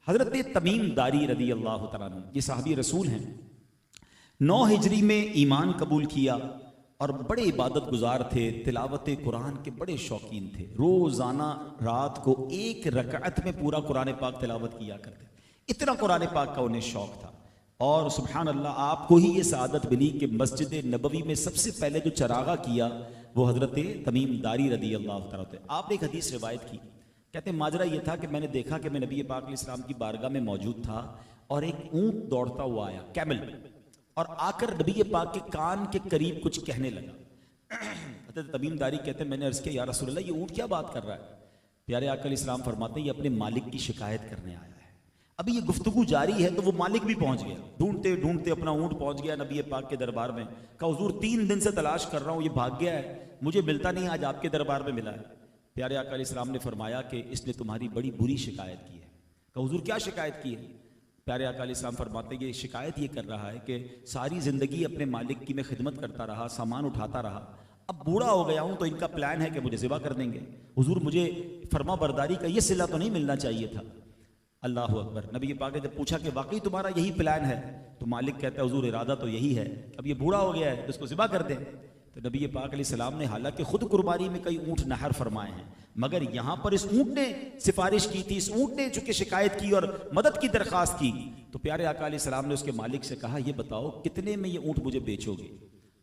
हजरत तमीम दारी रदी अल्लाह तआला अन्हु, ये साहबी रसूल हैं। 9 हिजरी में ईमान कबूल किया और बड़े इबादत गुजार थे, तिलावत कुरान के बड़े शौकीन थे। रोज़ाना रात को 1 रकात में पूरा कुरान पाक तिलावत किया करते, इतना कुरान पाक का उन्हें शौक था। और सुभान अल्लाह, आपको ही ये सआदत मिली कि मस्जिद नबवी में सबसे पहले जो चरागा किया वो हजरत तमीम दारी रदी अल्लाह तआला थे। आपने एक हदीस रिवायत की, कहते हैं माजरा ये था कि मैंने देखा कि मैं नबी पाक अलैहिस्सलाम की बारगाह में मौजूद था और एक ऊंट दौड़ता हुआ आया, कैमल, और आकर नबी पाक के कान के करीब कुछ कहने लगा। हज़रत तमीम दारी कहते हैं मैंने अर्ज़ किया, या रसूल अल्लाह, ये ऊंट क्या बात कर रहा है? प्यारे आका अलैहिस्सलाम फरमाते हैं ये अपने मालिक की शिकायत करने आया है। अभी ये गुफ्तगू जारी है तो वो मालिक भी पहुंच गया, ढूंढते ढूंढते अपना ऊंट पहुंच गया नबी पाक के दरबार में। कहा हुजूर 3 दिन से तलाश कर रहा हूँ, ये भाग गया है, मुझे मिलता नहीं, आज आपके दरबार में मिला है। प्यारे आका अलैहिस्सलाम ने फरमाया कि इसने तुम्हारी बड़ी बुरी शिकायत की है। कहा हुजूर क्या शिकायत की है? प्यारे आका अलैहिस्सलाम फरमाते हैं ये शिकायत ये कर रहा है कि सारी ज़िंदगी अपने मालिक की मैं खिदमत करता रहा, सामान उठाता रहा, अब बूढ़ा हो गया हूँ तो इनका प्लान है कि मुझे ज़िबा कर देंगे। हुजूर मुझे फरमा बरदारी का ये सिला तो नहीं मिलना चाहिए था। अल्लाह अकबर। नबी पाक ने जब पूछा कि वाकई तुम्हारा यही प्लान है, तो मालिक कहता है हुजूर इरादा तो यही है, अब ये बूढ़ा हो गया है तो इसको ज़िबा कर दें। तो नबी पाक अलैहिस्सलाम ने हालांकि खुद कुर्बानी में कई ऊँट नहर फरमाए हैं, मगर यहाँ पर इस ऊँट ने सिफारिश की थी, इस ऊँट ने चूंकि शिकायत की और मदद की दरख्वास्त की, तो प्यारे आका अलैहिस्सलाम ने उसके मालिक से कहा ये बताओ कितने में ये ऊँट मुझे बेचोगे?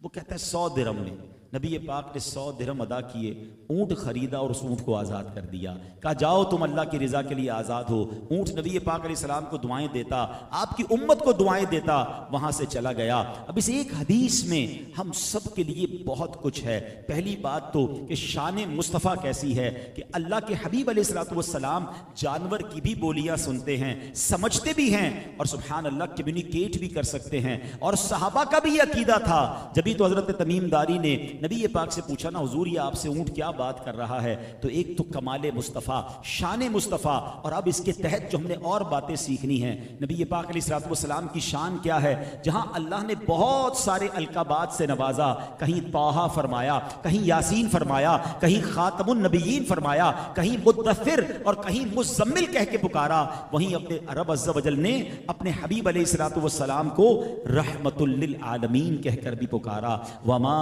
वो कहता है 100 दिरहम में। नबी पाक ने 100 दिरहम अदा किए, ऊँट खरीदा और उस ऊँट को आज़ाद कर दिया। कहा जाओ तुम अल्लाह की रज़ा के लिए आज़ाद हो। ऊँट नबी पाक अलैहिस्सलाम को दुआएं देता, आपकी उम्मत को दुआएं देता, वहाँ से चला गया। अब इस एक हदीस में हम सब के लिए बहुत कुछ है। पहली बात तो कि शान मुस्तफ़ा कैसी है कि अल्लाह के हबीब अलैहिस्सलाम जानवर की भी बोलियाँ सुनते हैं, समझते भी हैं और सुभान अल्लाह कम्युनिकेट भी कर सकते हैं। और सहाबा का भी अकीदा था। जब तो हजरत तमीम दारी ने नबी पाक से पूछा ना हुजूर ये आपसे ऊँट क्या बात कर रहा है, तो एक तो कमाले मुस्तफ़ा, शान मुस्तफ़ा, और अब इसके तहत जो हमने और बातें सीखनी हैं। नबी पाक अलैहिस्सलाम की शान क्या है? जहां अल्लाह ने बहुत सारे अलकाबात से नवाजा, कहीं ताहा फरमाया, कहीं यासीन फरमाया, कहीं खातमुन नबिय्यीन फरमाया, कहीं मुद्दस्सिर और कहीं मुज़म्मिल कह के पुकारा, वहीं अपने रब अज़्ज़ व जल ने अपने हबीब अलैहिस्सलाम को रहमतुल लिल आलमीन कहकर भी पुकारा। वमा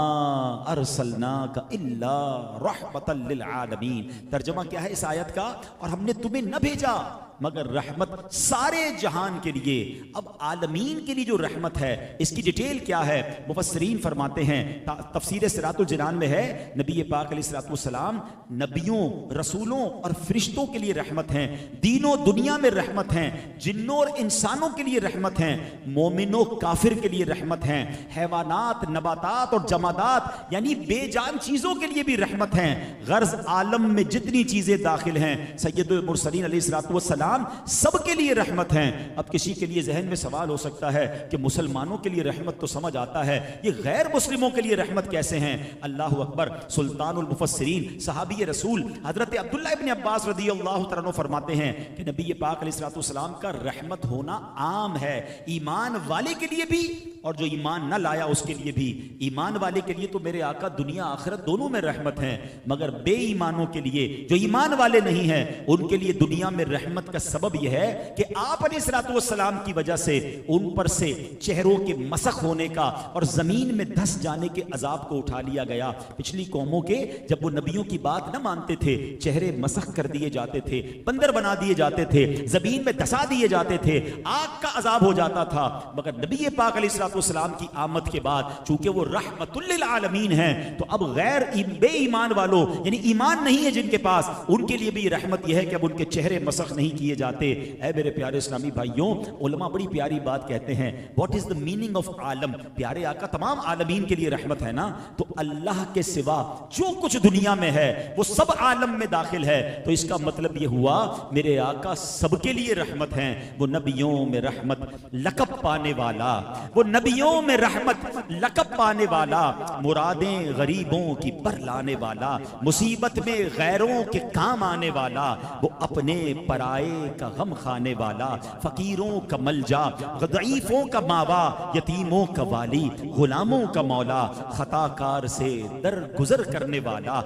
अरसलनाका इल्ला रहमतल लिल आलमीन। तर्जुमा क्या है इस आयत का? और हमने तुम्हें न भेजा मगर रहमत सारे जहान के लिए। अब आलमीन के लिए जो रहमत है इसकी डिटेल क्या है? मुफस्सिरीन फरमाते हैं, तफसीर सिरातुल जिनान में है, नबी पाक अलैहिस्सलाम नबियों, रसूलों और फरिश्तों के लिए रहमत हैं, दीनों दुनिया में रहमत हैं, जिन्नों और इंसानों के लिए रहमत हैं, मोमिनों काफिर के लिए रहमत हैं, हैवानात, नबातात और जमादात यानी बेजान चीजों के लिए भी रहमत हैं। गर्ज आलम में जितनी चीजें दाखिल हैं, सैयदुल मुरसलीन अलैहिस्सलाम सबके लिए रहमत हैं। अब किसी के लिए जहन में सवाल हो सकता है कि मुसलमानों के लिए रहमत तो समझ आता है, ये गैर मुस्लिमों के लिए रहमत कैसे हैं? अल्लाह अकबर। सुल्तानुल मुफस्सिरीन सहाबी रसूल हजरत अब्दुल्लाह इब्न अब्बास रज़ियल्लाहु तआला अन्हु फरमाते हैं कि नबी पाक अलैहिस्सलाम का रहमत होना आम है, ईमान वाले के लिए भी और जो ईमान न लाया उसके लिए भी। ईमान वाले के लिए तो मेरे आका दुनिया आखिरत दोनों में रहमत है, मगर बेईमानों के लिए, जो ईमान वाले नहीं हैं, उनके लिए दुनिया में रहमत का सबब यह है कि आप अलैहिस्सलाम की वजह से उन पर से चेहरों के मसख होने का और जमीन में धस जाने के अजाब को उठा लिया गया। पिछली कौमों के जब वो नबियों की बात न मानते थे, चेहरे मसख कर दिए जाते थे, बंदर बना दिए जाते थे, जमीन में धसा दिए जाते थे, आग का अजाब हो जाता था। मगर नबी पाक अलैहिस्सलाम की आमद के बाद चूंकि वो रहमतुल लिल आलमीन है, तो अब गैर बेईमान वालों यानी ईमान नहीं है जिनके पास, उनके लिए भी रहमत यह है कि अब उनके चेहरे मसख नहीं किए जाते। ऐ मेरे प्यारे इस्लामी भाइयों, उलमा बड़ी प्यारी बात कहते हैं, what is the meaning of आलम? प्यारे आका तमाम आलमीन के लिए रहमत है ना, तो अल्लाह के सिवा जो कुछ दुनिया में है वो सब आलम में दाखिल है। तो इसका मतलब ये हुआ मेरे आका सबके लिए रहमत है। वो नबियों में रहमत लकब पाने वाला, वो नबियों में रहमत लकब पाने वाला, मुरादें गरीबों की पर लाने वाला, मुसीबत में गैरों के काम आने वाला, वो अपने पराए का गम खाने वाला, फकीरों का मलजा, ज़ईफों का मावा, यतीमों का वाली, गुलामों का मौला, खताकार से दर गुजर करने वाला,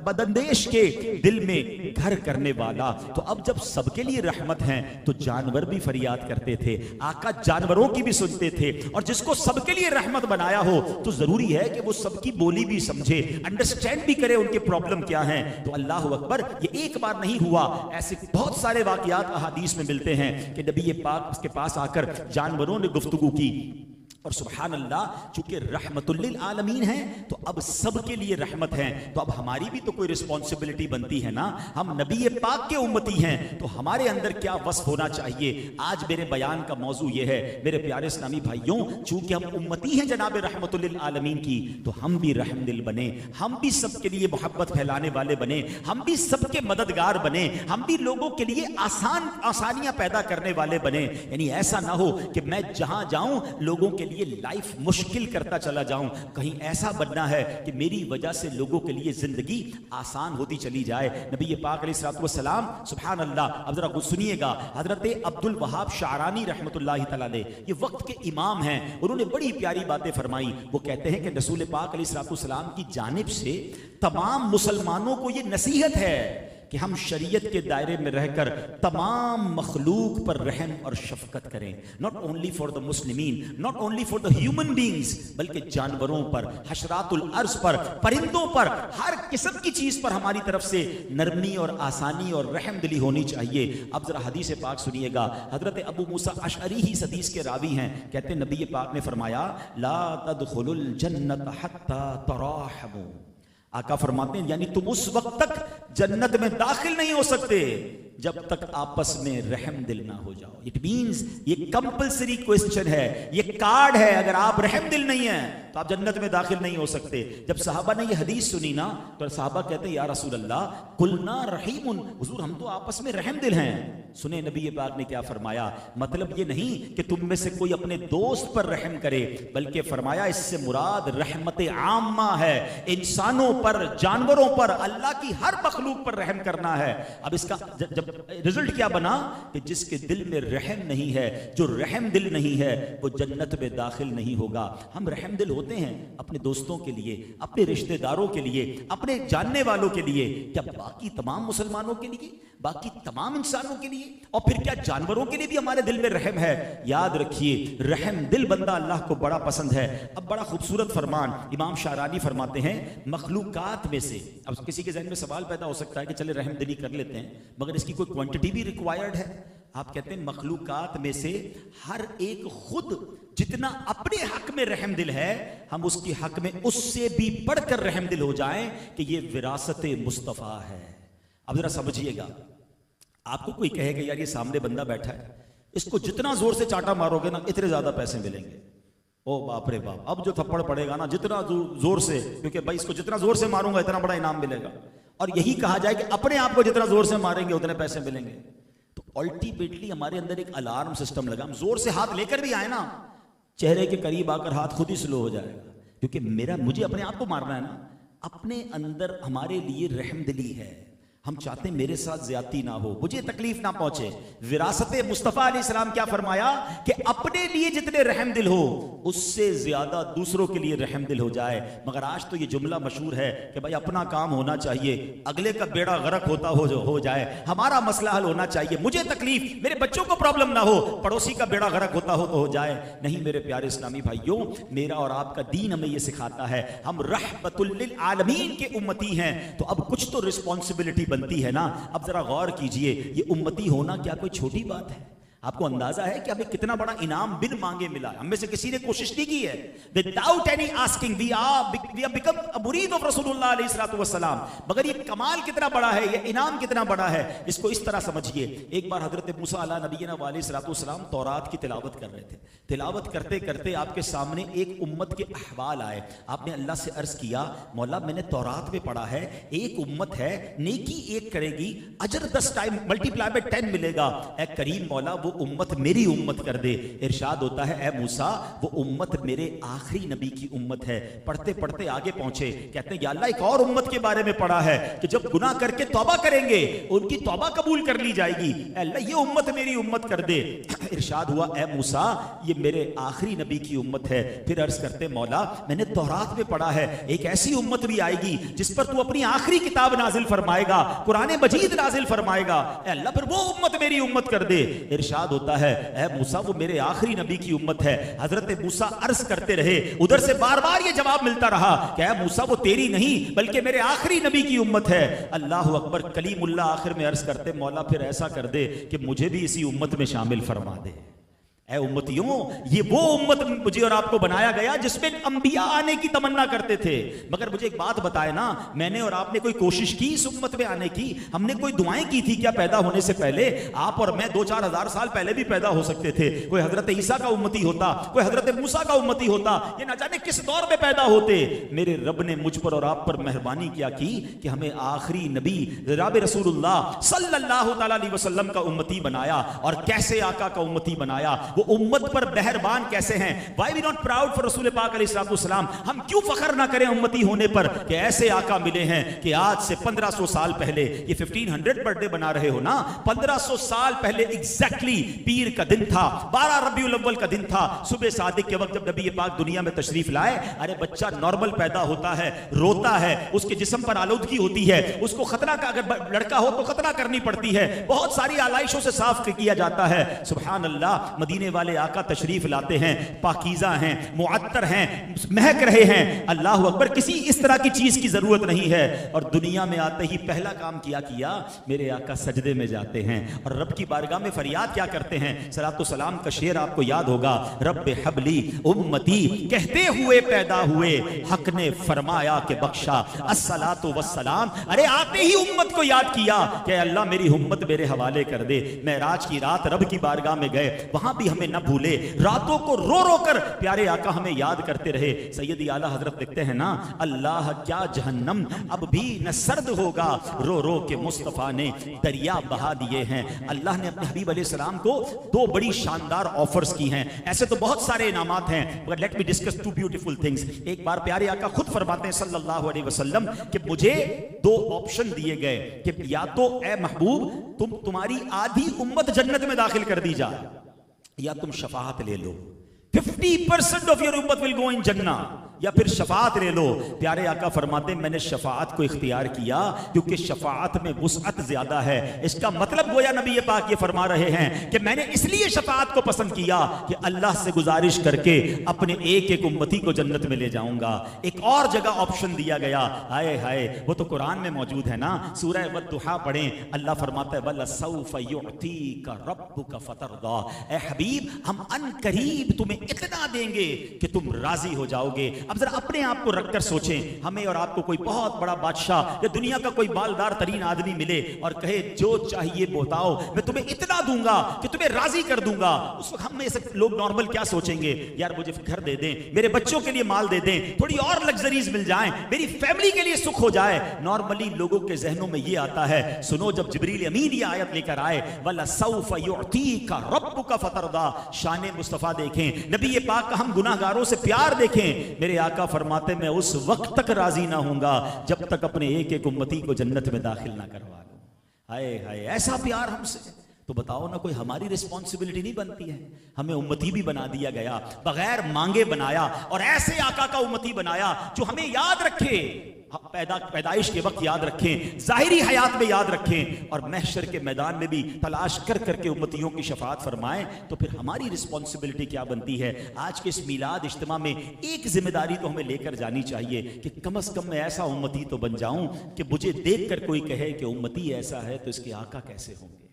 बदंदेश के दिल में घर करने वाला। तो अब जब सबके लिए रहमत है तो जानवर भी फरियाद करते थे, आका जानवरों की भी सुनते थे। और जिसको सबके लिए रहमत बनाया हो तो जरूरी है कि वो सबकी बोली भी समझे, अंडरस्टैंड भी करे उनके प्रॉब्लम क्या हैं। तो अल्लाह अकबर, ये एक बार नहीं हुआ, ऐसे बहुत सारे वाकयात अहादीस में मिलते हैं कि नबी पाक के पास आकर जानवरों ने गुफ्तगू की। और सुभान अल्लाह, चूंकि रहमतुल लिल आलमीन है तो अब सबके लिए रहमत है, तो अब हमारी भी तो कोई रिस्पॉन्सिबिलिटी बनती है ना। हम नबी पाक के उम्मती हैं तो हमारे अंदर क्या वस्फ होना चाहिए। आज मेरे बयान का मौजू ये है मेरे प्यारे इस्लामी भाइयों, चूंकि हम उम्मती हैं जनाब रहमतुल लिल आलमीन की, तो हम भी रहमदिल बने, हम भी सबके लिए मोहब्बत फैलाने वाले बने, हम भी सबके मददगार बने, हम भी लोगों के लिए आसानियां पैदा करने वाले बने। यानी ऐसा ना हो कि मैं जहां जाऊं लोगों के लिए लाइफ मुश्किल करता चला जाऊं, कहीं ऐसा बनना है कि मेरी वजह से लोगों के लिए जिंदगी आसान होती चली जाए। नबी पाक अलैहिस्सलाम, सुभान अल्लाह, अब जरा सुनिएगा, हजरत अब्दुल वहाब शारानी रहमतुल्लाहि तआला अलैह, ये वक्त के इमाम हैं, उन्होंने बड़ी प्यारी बातें फरमाई। वो कहते हैं कि रसूल पाक अलैहिस्सलाम की जानिब से तमाम मुसलमानों को ये नसीहत है कि हम शरीयत के दायरे में रहकर तमाम मखलूक पर रहम और शफकत करें। Not only for the Muslimeen, not only for the human beings, बल्कि जानवरों पर, हशरातुल अर्ज पर, परिंदों पर, हर किस्म की चीज पर हमारी तरफ से नरमी और आसानी और रहमदिली होनी चाहिए। अब जरा हदीस पाक सुनिएगा, हजरत अबू मूसा अशअरी ही इस हदीस के रावी हैं, कहते हैं नबी पाक ने फरमाया, ला तदखुलुल जन्नत हत्ता तराहमू। आका फरमाते हैं यानी तुम उस वक्त तक जन्नत में दाखिल नहीं हो सकते जब तक आपस में रहम दिल ना हो जाओ। इट मींस ये कंपलसरी क्वेश्चन है, ये कार्ड है, अगर आप रहम दिल नहीं है तो आप जन्नत में दाखिल नहीं हो सकते। जब सहाबा ने ये हदीस सुनी ना तो सहाबा कहते हैं या रसूल अल्लाह कुलना रहीमुन, हुजूर हम तो आपस में रहम दिल हैं। सुने नबी पाक ने क्या फरमाया, मतलब ये नहीं कि तुम में से कोई अपने दोस्त पर रहम करे, बल्कि फरमाया इससे मुराद रहमत आम्मा है, इंसानों पर, जानवरों पर, अल्लाह की हर मखलूक पर रहम करना है। अब इसका जब रिजल्ट क्या बना कि जिसके दिल में रहम नहीं है, जो रहम दिल नहीं है, वो जन्नत में दाखिल नहीं होगा। हम रहम दिल होते हैं अपने दोस्तों के लिए, अपने रिश्तेदारों के लिए, अपने जानने वालों के लिए, क्या बाकी तमाम मुसलमानों के लिए, बाकी तमाम इंसानों के लिए, और फिर क्या जानवरों के लिए भी हमारे दिल में रहम है। याद रखिए रहम दिल बंदा अल्लाह को बड़ा पसंद है। अब बड़ा खूबसूरत फरमान इमाम शारानी फरमाते हैं, मखलूकात में से, अब किसी के जहन में सवाल पैदा हो सकता है कि चले रहम दिली कर लेते हैं, मगर इसकी कोई क्वांटिटी भी रिक्वायर्ड है। आप कहते हैं मखलूकात में से हर एक खुद जितना अपने हक में रहम दिल है, हम उसकी हक में उससे भी बढ़कर रहम दिल हो जाएं कि ये विरासत मुस्तफ़ा है। अब जरा समझिएगा, आपको कोई कहेगा यार ये सामने बंदा बैठा है, इसको जितना जोर से चाटा मारोगे ना इतने ज्यादा पैसे मिलेंगे। ओ बाप रे बाप, अब जो थप्पड़ पड़ेगा ना जितना जोर से, क्योंकि भाई इसको जितना जोर से मारूंगा इतना बड़ा इनाम मिलेगा, और यही कहा जाए कि अपने आप को जितना जोर से मारेंगे उतने पैसे मिलेंगे। तो अल्टीमेटली हमारे अंदर एक अलार्म सिस्टम लगा, हम जोर से हाथ लेकर भी आए ना, चेहरे के करीब आकर हाथ खुद ही स्लो हो जाएगा, क्योंकि मुझे अपने आप को मारना है ना। अपने अंदर हमारे लिए रहमदिली है, हम चाहते हैं मेरे साथ ज्यादती ना हो, मुझे तकलीफ ना पहुंचे। विरासत मुस्तफ़ा अलैहिस्सलाम क्या फरमाया कि अपने लिए जितने रहम दिल हो उससे ज्यादा दूसरों के लिए रहम दिल हो जाए। मगर आज तो ये जुमला मशहूर है कि भाई अपना काम होना चाहिए, अगले का बेड़ा गर्क होता हो जाए, हमारा मसला हल होना चाहिए, मुझे तकलीफ, मेरे बच्चों को प्रॉब्लम ना हो, पड़ोसी का बेड़ा गर्क होता हो तो हो जाए। नहीं मेरे प्यारे इस्लामी भाइयों, मेरा और आपका दीन हमें यह सिखाता है हम रहमतुल लिल आलमीन के उम्मती हैं, तो अब कुछ तो रिस्पॉन्सिबिलिटी बनती है ना। अब जरा गौर कीजिए, ये उम्मती होना क्या कोई छोटी बात है? आपको अंदाजा है कि हमें कितना बड़ा इनाम बिन मांगे मिला? हम में से किसी ने कोशिश नहीं की है। Without any asking we have become a मुरीद ऑफ रसूलुल्लाह अलैहिस्सलातु वस्सलाम। मगर ये कमाल कितना बड़ा है, ये इनाम कितना बड़ा है, इसको इस तरह समझिए। एक बार हजरत मूसा अला नबीना अलैहिस्सलातु वस्सलाम तौरात की तिलावत कर रहे थे। तिलावत करते करते आपके सामने एक उम्मत के अहवाल आए। आपने अल्लाह से अर्ज किया, मौला मैंने तौरात में पढ़ा है एक उम्मत है, नेकी एक करेगी, अजर 10 टाइम मल्टीप्लाई बाय 10 मिलेगा। ए करीम मौला, वो वो उम्मत मेरी उम्मत कर दे। इरशाद होता है ए मूसा वो उम्मत मेरे आखिरी नबी की उम्मत है। पढ़ते पढ़ते आगे पहुंचे, कहते हैं या अल्लाह एक और उम्मत के बारे में पढ़ा है कि जब गुनाह करके तौबा करेंगे उनकी तौबा कबूल कर ली जाएगी। अल्लाह ये उम्मत मेरी उम्मत कर दे। इरशाद हुआ ए मूसा ये मेरे आखिरी नबी की उम्मत है। फिर अर्ज करते मौला मैंने तौरात में पढ़ा है एक ऐसी उम्मत भी आएगी जिस पर तू अपनी आखिरी किताब नाजिल फरमाएगा, कुरान मजीद नाजिल फरमाएगा। अल्लाह फिर वो उम्मत मेरी उम्मत कर दे। इरशाद होता है ए मूसा वो मेरे आखिरी नबी की उम्मत है। हजरत मूसा अर्ज करते रहे, उधर से बार बार ये जवाब मिलता रहा कि ए मूसा वो तेरी नहीं बल्कि मेरे आखिरी नबी की उम्मत है। अल्लाह अकबर। कलीमुल्लाह आखिर में अर्ज करते मौला फिर ऐसा कर दे कि मुझे भी इसी उम्मत में शामिल फरमा दे। ऐ उम्मतियों ये वो उम्मत मुझे और आपको बनाया गया जिसमें अंबिया आने की तमन्ना करते थे। मगर मुझे एक बात बताए ना, मैंने और आपने कोई कोशिश की इस उम्मत में आने की? हमने कोई दुआएं की थी क्या पैदा होने से पहले? आप और मैं 2-4 हज़ार साल पहले भी पैदा हो सकते थे। कोई हजरत ईसा का उम्मती होता, कोई हजरत मूसा का उम्मती होता, ये ना जाने किस दौर में पैदा होते। मेरे रब ने मुझ पर और आप पर मेहरबानी क्या की कि हमें आखिरी नबी जनाब रसूलुल्लाह सल्लल्लाहु अलैहि वसल्लम का उम्मती बनाया। और कैसे आका का उम्मती बनाया, वो उम्मत पर मेहरबान कैसे हैं। Why we not proud for रसूल पाक अलैहिस्सलाम? हम क्यों फख्र ना करें उम्मती होने पर कि ऐसे आका मिले हैं कि आज से 1500 साल पहले, ये 1500 बर्थडे बना रहे हो ना, 1500 साल पहले एग्जैक्टली पीर का दिन था, 12 रबीउल अव्वल का दिन था, सुबह सादिक के वक्त जब नबी पाक दुनिया में तशरीफ लाए। अरे बच्चा नॉर्मल पैदा होता है, रोता है, उसके जिस्म पर आलूदगी होती है, उसको खतरा का, अगर लड़का हो तो खतरा करनी पड़ती है, बहुत सारी आलाइशों से साफ किया जाता है। सुभान अल्लाह, मदीने वाले आका तशरीफ लाते हैं, पाकीज़ा हैं, मुअत्तर हैं, महक रहे हैं। अल्लाह अकबर, किसी इस तरह की चीज की जरूरत नहीं है। और दुनिया में आते ही पहला काम किया मेरे आका सजदे में जाते हैं और रब की बारगाह में फरियाद क्या करते हैं? सलातो सलाम का शेर आपको याद होगा, रब्बे हबली उम्मती कहते हुए पैदा हुए, हक ने फरमाया कि बख्शा अस्सलातु वस्सलाम। अरे आते ही उम्मत को याद किया कि अल्लाह मेरी उम्मत मेरे हवाले कर दे। मेराज की रात रब की बारगाह में गए, वहां भी हमें न भूले, रातों को रो रो कर प्यारे आका हमें याद करते रहे। सैयदी आला हजरत लिखते हैं ना, अल्लाह क्या जहन्नम अब भी न सर्द होगा, रो रो के मुस्तफा ने दरिया बहा दिए हैं। अल्लाह ने अपने हबीब अलैहिस्सलाम को 2 बड़ी शानदार ऑफर्स की हैं। ऐसे तो बहुत सारे इनामात हैं, मगर let me discuss 2 beautiful things. एक बार प्यारे आका खुद फरमाते हैं सल्लल्लाहु अलैहि वसल्लम कि मुझे 2 ऑप्शन दिए गए कि या तो ए महबूब तुम्हारी आधी उम्मत जन्नत में दाखिल कर दी जाए, या तुम शफाअत ले लो, 50% ऑफ योर उम्मत विल गो इन जन्ना, या फिर शफाअत ले लो। प्यारे आका फरमाते मैंने शफाअत को इख्तियार किया क्योंकि शफाअत में वुसअत ज्यादा है। इसका मतलब गोया नबी पाक ये फरमा रहे हैं कि मैंने इसलिए शफाअत को पसंद किया कि अल्लाह से गुजारिश करके अपने एक एक उम्मती को जन्नत में ले जाऊंगा। एक और जगह ऑप्शन दिया गया, हाय हाय, वो तो कुरान में मौजूद है ना, सूरह वद्दुहा पढ़ें, अल्लाह फरमाता है वलसौफ युअतीका रब्बुका फतरदा। ए हबीब, हम अनकरीब तुम्हें इतना देंगे कि तुम राजी हो जाओगे। अब जरा अपने आप को रखकर सोचें, हमें और आपको कोई बहुत बड़ा बादशाह या दुनिया का कोई मालदार तरीन आदमी मिले और कहे जो चाहिए बताओ, मैं तुम्हें इतना दूंगा कि तुम्हें राजी कर दूंगा। उस वक्त हम में से लोग नॉर्मल क्या सोचेंगे? यार मुझे घर दे दें, मेरे बच्चों के लिए माल दे दें, थोड़ी और लग्जरीज मिल जाएं, मेरी फैमिली के लिए सुख हो जाए। नॉर्मली लोगों के जहनों में ये आता है। सुनो, जब जिब्रील अमीन ये आयत लेकर आए वलसौफ युअतीका रब्बुका फतरदा, शान मुस्तफा देखें, नबी पाक का हम गुनाहगारों से प्यार देखें। मेरे आका फरमाते मैं उस वक्त तक राजी ना होऊंगा जब तक अपने एक एक उम्मती को जन्नत में दाखिल ना करवा लूं। हाय हाय, ऐसा प्यार हमसे। तो बताओ ना, कोई हमारी रिस्पॉन्सिबिलिटी नहीं बनती है? हमें उम्मती भी बना दिया गया, बगैर मांगे बनाया, और ऐसे आका का उम्मती बनाया जो हमें याद रखे, पैदाइश के वक्त याद रखें, जाहिरी हयात में याद रखें, और महशर के मैदान में भी तलाश कर करके उम्मतियों की शफाअत फरमाएं। तो फिर हमारी रिस्पॉन्सिबिलिटी क्या बनती है? आज के इस मिलाद इज्तिमा में एक जिम्मेदारी तो हमें लेकर जानी चाहिए कि कम से कम मैं ऐसा उम्मती तो बन जाऊं कि मुझे देख कर कोई कहे कि उम्मती ऐसा है तो इसके आका कैसे होंगे,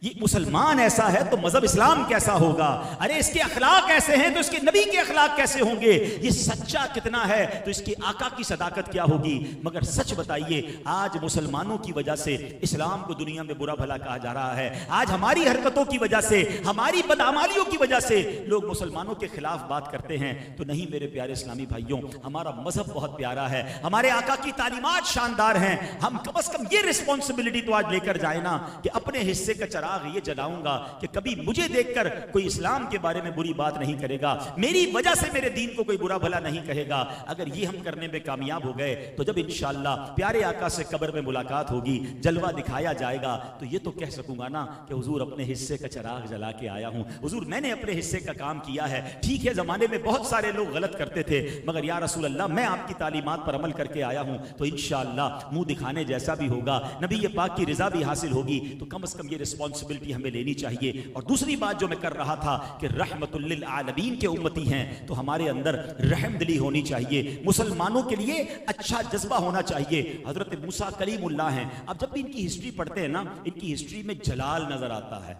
ये मुसलमान ऐसा है तो मजहब इस्लाम कैसा होगा, अरे इसके अखलाक ऐसे हैं तो इसके नबी के अखलाक कैसे होंगे, ये सच्चा कितना है तो इसके आका की सदाकत क्या होगी। मगर सच बताइए, आज मुसलमानों की वजह से इस्लाम को दुनिया में बुरा भला कहा जा रहा है। आज हमारी हरकतों की वजह से, हमारी बदआमालियों की वजह से लोग मुसलमानों के खिलाफ बात करते हैं। तो नहीं मेरे प्यारे इस्लामी भाइयों, हमारा मजहब बहुत प्यारा है, हमारे आका की तालीमात शानदार हैं। हम कम से कम ये रिस्पॉन्सिबिलिटी तो आज लेकर जाए ना कि अपने हिस्से हिस्से का चिराग ये जलाऊंगा कि कभी मुझे देखकर कोई इस्लाम के बारे में बुरी बात नहीं करेगा, मेरी वजह से मेरे दीन को कोई बुरा भला नहीं कहेगा। अगर ये हम करने में कामयाब हो गए तो जब इंशाअल्लाह प्यारे आका से कब्र में मुलाकात होगी, जलवा दिखाया जाएगा, तो ये तो कह सकूंगा ना कि हुजूर अपने हिस्से का चिराग जला के आया हूं, हुजूर मैंने अपने हिस्से का काम किया है। ठीक है, जमाने में बहुत सारे लोग गलत करते थे, मगर या रसूल अल्लाह मैं आपकी तालीमात पर अमल करके आया हूं, तो इंशाअल्लाह मुंह दिखाने जैसा भी होगा, नबी ये पाक की रिजा भी हासिल होगी, तो कम से कम ये रिस्पॉन्सिबिलिटी हमें लेनी चाहिए। और दूसरी बात जो मैं कर रहा था कि रहमतुल लिल आलमीन के उम्मती हैं, तो हमारे अंदर रहमदिली होनी चाहिए, मुसलमानों के लिए अच्छा जज्बा होना चाहिए। हजरत मूसा कलीमुल्लाह हैं, अब जब भी इनकी हिस्ट्री पढ़ते हैं ना, इनकी हिस्ट्री में जलाल नजर आता है?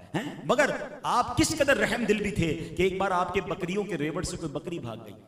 मगर आप किस कदर रहम दिल भी थे कि एक बार आपके बकरियों के रेवड़ से कोई बकरी भाग गई,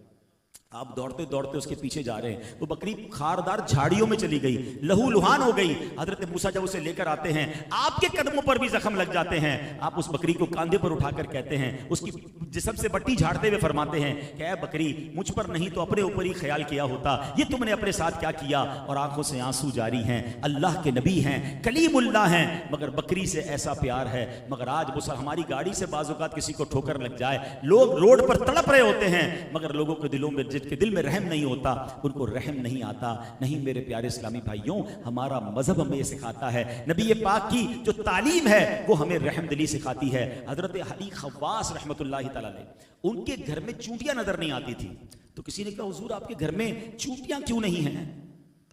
आप दौड़ते दौड़ते उसके पीछे जा रहे हैं, वो बकरी खारदार झाड़ियों में चली गई, लहू लुहान हो गई। हजरत मूसा जब उसे लेकर आते हैं, आपके कदमों पर भी जख्म लग जाते हैं, आप उस बकरी को कांधे पर उठाकर कहते हैं, उसकी जिस्म से बट्टी झाड़ते हुए फरमाते हैं कि ऐ बकरी, मुझ पर नहीं तो अपने ऊपर ही ख्याल किया होता, ये तुमने अपने साथ क्या किया। और आंखों से आंसू जारी हैं, अल्लाह के नबी हैं, कलीमुल्लाह हैं, मगर बकरी से ऐसा प्यार है। मगर आज मुसा हमारी गाड़ी से बाज़-औक़ात किसी को ठोकर लग जाए, लोग रोड पर तड़प रहे होते हैं, मगर लोगों के दिलों में, जिनके दिल में रहम नहीं होता, उनको रहम नहीं आता। नहीं मेरे प्यारे इस्लामी भाइयों, हमारा मजहब हमें सिखाता है, नबी ये पाक की जो तालीम है वो हमें रहमदिली सिखाती है। हजरत अली खव्वास रहमतुल्लाहि तआला अलैह, उनके घर में चूंटियां नजर नहीं आती थी, तो किसी ने कहा हुजूर आपके घर में चूंटियां क्यों नहीं हैं?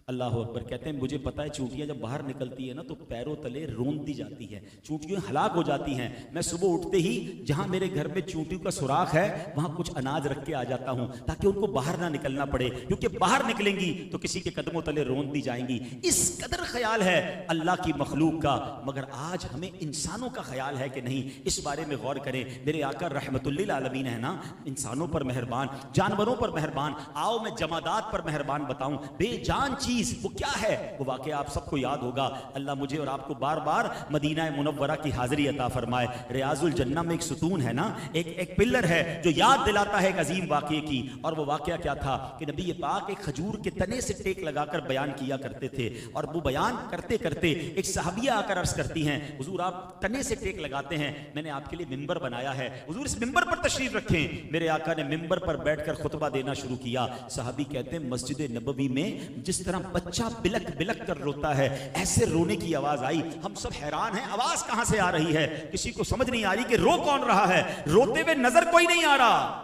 अल्लाह अकबर, कहते हैं मुझे पता है चूंटियां जब बाहर निकलती है ना तो पैरों तले रोंद दी जाती है, चूंटियां हलाक हो जाती हैं। मैं सुबह उठते ही जहां मेरे घर में चूंटियों का सुराख है वहां कुछ अनाज रख के आ जाता हूं ताकि उनको बाहर ना निकलना पड़े, क्योंकि बाहर निकलेंगी तो किसी के कदमों तले रोंद दी जाएंगी। इस कदर ख्याल है अल्लाह की मखलूक का, मगर आज हमें इंसानों का ख्याल है कि नहीं, इस बारे में गौर करें। मेरे आका रहमतुल लिल आलमीन है ना, इंसानों पर मेहरबान, जानवरों पर मेहरबान। आओ मैं जमादात पर मेहरबान बताऊं, बेजान चीज वो क्या है, वो वाकया आप सबको याद होगा। अल्लाह मुझे और आपको बार बार मदीना मुनव्वरा की हाजिरी अता फरमाए। रियाजुल जन्ना में एक सुतून है ना, एक पिलर है जो याद दिलाता है एक अजीम वाकये की। और वो वाकया क्या था कि नबी ये पाक एक खजूर के तने से टेक लगाकर बयान किया करते थे, और वो बयान करते करते एक सहाबिया आकर अर्ज करती हैं, हुजूर आप तने से टेक लगाते हैं, मैंने आपके लिए मिंबर बनाया है, हुजूर इस मिंबर पर तशरीफ रखें। मेरे आका ने मिंबर पर बैठकर खुतबा देना शुरू किया। सहाबी कहते हैं मस्जिद नबवी में जिस तरह बच्चा बिलक बिलक कर रोता है, ऐसे रोने की आवाज आई। हम सब हैरान हैं, आवाज कहां से आ रही है, किसी को समझ नहीं आ रही कि रो कौन रहा है, रोते हुए नजर कोई नहीं आ रहा।